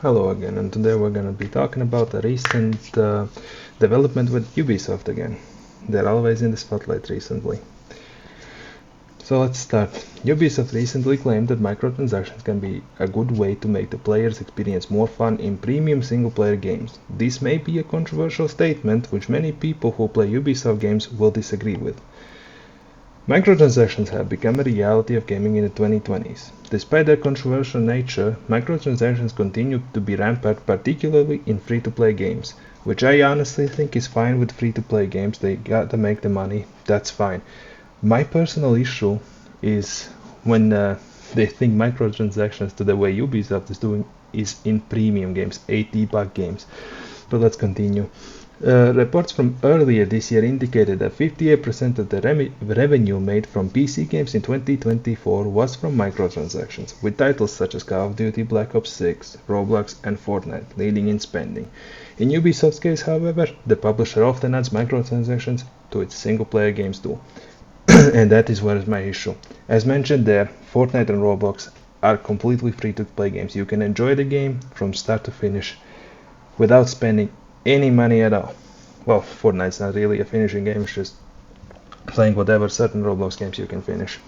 Hello again, and today we're going to be talking about a recent development with Ubisoft again. They're always in the spotlight recently. So let's start. Ubisoft recently claimed that microtransactions can be a good way to make the player's experience more fun in premium single-player games. This may be a controversial statement, which many people who play Ubisoft games will disagree with. Microtransactions have become a reality of gaming in the 2020s. Despite their controversial nature, microtransactions continue to be rampant, particularly in free-to-play games, which I honestly think is fine with free-to-play games. They gotta make the money, that's fine. My personal issue is when they think microtransactions to the way Ubisoft is doing is in premium games, $80 games. But let's continue. Reports from earlier this year indicated that 58% of the revenue made from PC games in 2024 was from microtransactions, with titles such as Call of Duty, Black Ops 6, Roblox, and Fortnite leading in spending. In Ubisoft's case, however, the publisher often adds microtransactions to its single-player games too. And that is where is my issue. As mentioned there, Fortnite and Roblox are completely free-to-play games. You can enjoy the game from start to finish without spending any money at all. Well, Fortnite's not really a finishing game, it's just playing whatever certain Roblox games you can finish.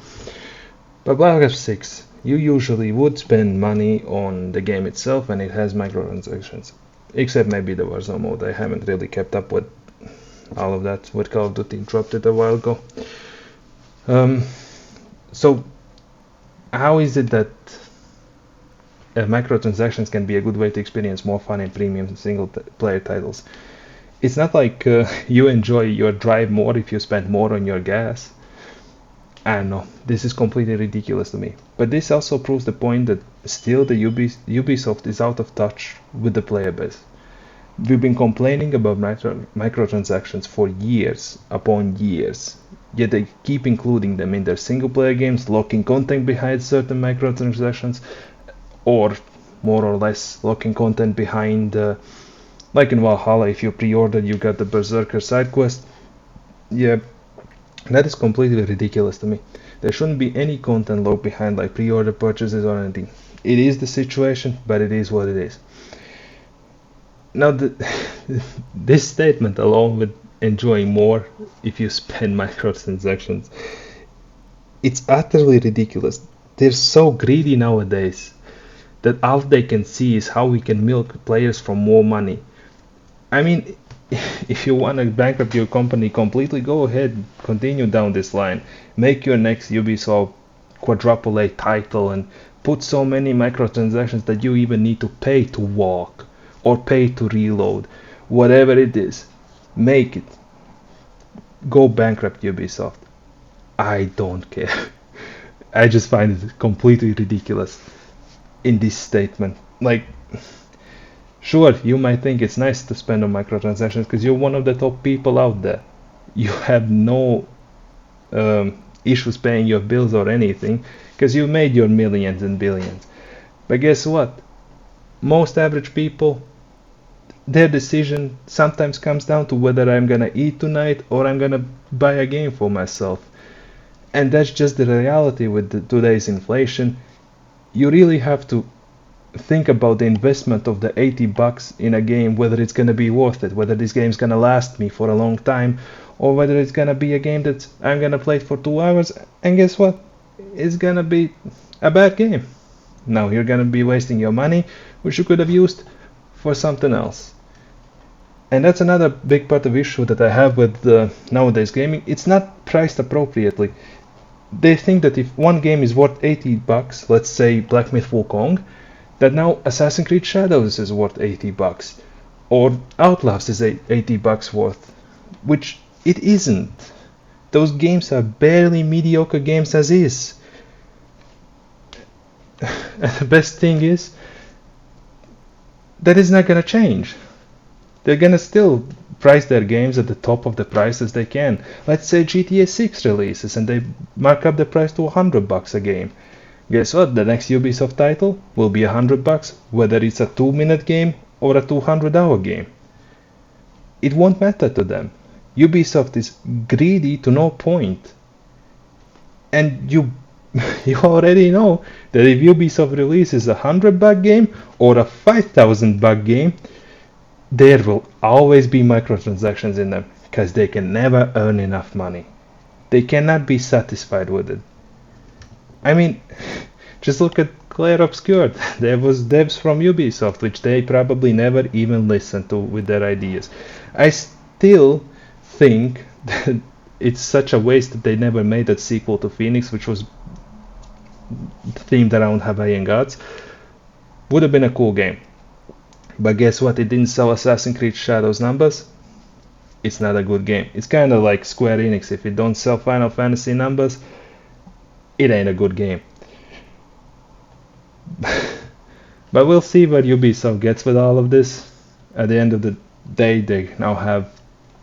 But Black Ops 6, you usually would spend money on the game itself and it has microtransactions. Except maybe the Warzone mode, I haven't really kept up with all of that, with Call of Duty dropped it a while ago. So, how is it that microtransactions can be a good way to experience more fun in premium single-player titles? It's not like you enjoy your drive more if you spend more on your gas. I don't know. This is completely ridiculous to me. But this also proves the point that still the Ubisoft is out of touch with the player base. We've been complaining about microtransactions for years upon years, yet they keep including them in their single-player games, locking content behind certain microtransactions, or more or less locking content behind, like in Valhalla, if you pre-ordered, you got the Berserker side quest. Yeah, that is completely ridiculous to me. There shouldn't be any content locked behind like pre-order purchases or anything. It is the situation, but it is what it is. Now, this statement, along with enjoying more if you spend microtransactions, it's utterly ridiculous. They're so greedy nowadays that all they can see is how we can milk players for more money. I mean, if you want to bankrupt your company completely, go ahead, continue down this line. Make your next Ubisoft quadruple A title and put so many microtransactions that you even need to pay to walk or pay to reload. Whatever it is, make it. Go bankrupt Ubisoft. I don't care. I just find it completely ridiculous in this statement. Like, sure, you might think it's nice to spend on microtransactions because you're one of the top people out there. You have no issues paying your bills or anything because you made your millions and billions. But guess what? Most average people, their decision sometimes comes down to whether I'm gonna eat tonight or I'm gonna buy a game for myself. And that's just the reality with today's inflation. You really have to think about the investment of the $80 in a game, whether it's going to be worth it, whether this game's going to last me for a long time, or whether it's going to be a game that I'm going to play for 2 hours, and guess what? It's going to be a bad game. Now you're going to be wasting your money, which you could have used for something else. And that's another big part of issue that I have with nowadays gaming. It's not priced appropriately. They think that if one game is worth $80, let's say Black Myth Wukong, that now Assassin's Creed Shadows is worth $80 or Outlast is $80 worth, which it isn't. Those games are barely mediocre games as is. And the best thing is that is not gonna change. They're gonna still price their games at the top of the price as they can. Let's say GTA 6 releases and they mark up the price to $100 a game. Guess what? The next Ubisoft title will be $100, whether it's a 2-minute game or a 200-hour game. It won't matter to them. Ubisoft is greedy to no point. And you you already know that if Ubisoft releases a $100 game or a $5,000 game, there will always be microtransactions in them because they can never earn enough money. They cannot be satisfied with it. I mean, just look at Claire Obscured. There was devs from Ubisoft, which they probably never even listened to with their ideas. I still think that it's such a waste that they never made that sequel to Phoenix, which was themed around Hawaiian gods. Would have been a cool game. But guess what? It didn't sell Assassin's Creed Shadows numbers. It's not a good game. It's kind of like Square Enix. If it don't sell Final Fantasy numbers, it ain't a good game. But we'll see what Ubisoft gets with all of this. At the end of the day, they now have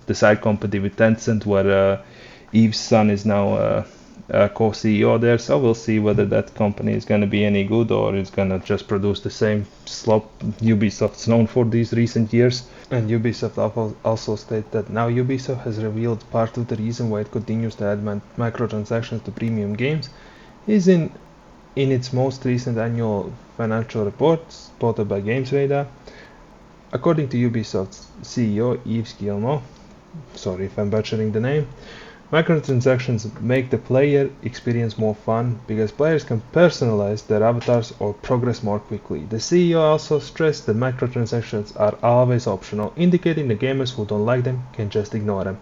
the side company with Tencent, where Eve's son is now co-CEO there. So we'll see whether that company is going to be any good or it's going to just produce the same slop Ubisoft's known for these recent years. And Ubisoft also stated that now Ubisoft has revealed part of the reason why it continues to add microtransactions to premium games is in its most recent annual financial report, spotted by GamesRadar. According to Ubisoft's CEO Yves Guillemot, sorry if I'm butchering the name, microtransactions make the player experience more fun because players can personalize their avatars or progress more quickly. The CEO also stressed that microtransactions are always optional, indicating that gamers who don't like them can just ignore them.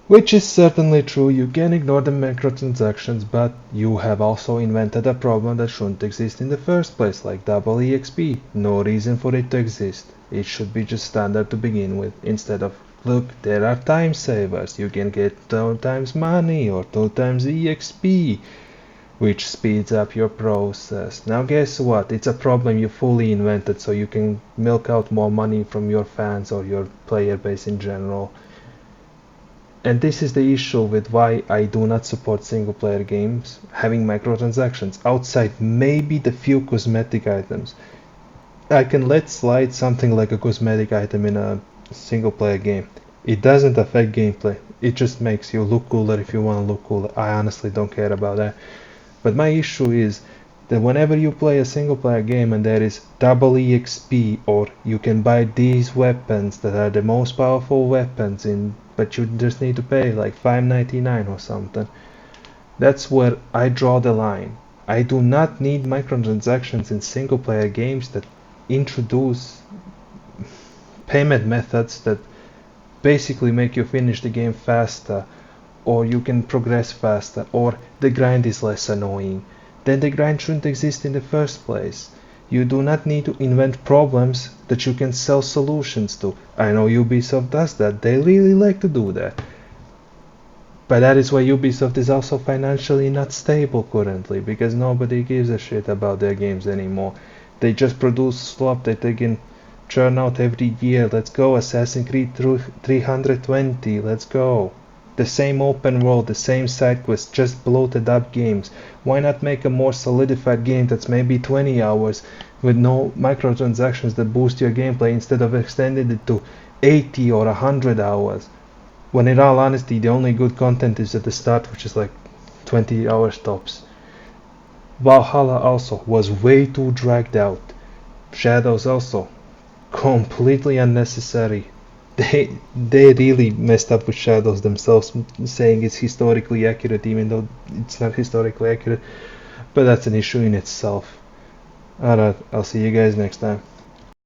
Which is certainly true, you can ignore the microtransactions, but you have also invented a problem that shouldn't exist in the first place, like double EXP. No reason for it to exist. It should be just standard to begin with, instead of, look, there are time savers, you can get 2 times money or 2 times EXP, which speeds up your process. Now guess what, it's a problem you fully invented so you can milk out more money from your fans or your player base in general. And this is the issue with why I do not support single player games having microtransactions outside maybe the few cosmetic items. I can let slide something like a cosmetic item in a single player game. It doesn't affect gameplay. It just makes you look cooler if you want to look cooler. I honestly don't care about that. But my issue is that whenever you play a single player game and there is double EXP or you can buy these weapons that are the most powerful weapons but you just need to pay like $5.99 or something. That's where I draw the line. I do not need microtransactions in single player games that introduce payment methods that basically make you finish the game faster, or you can progress faster, or the grind is less annoying. Then the grind shouldn't exist in the first place. You do not need to invent problems that you can sell solutions to. I know Ubisoft does that. They really like to do that. But that is why Ubisoft is also financially not stable currently, because nobody gives a shit about their games anymore. They just produce slop that they can churn out every year. Let's go, Assassin's Creed 320, let's go. The same open world, the same side quests, just bloated up games. Why not make a more solidified game that's maybe 20 hours with no microtransactions that boost your gameplay instead of extending it to 80 or 100 hours? When in all honesty, the only good content is at the start, which is like 20 hours tops. Valhalla also was way too dragged out. Shadows also completely unnecessary. They really messed up with Shadows themselves, saying it's historically accurate even though it's not historically accurate, but that's an issue in itself. Alright, I'll see you guys next time.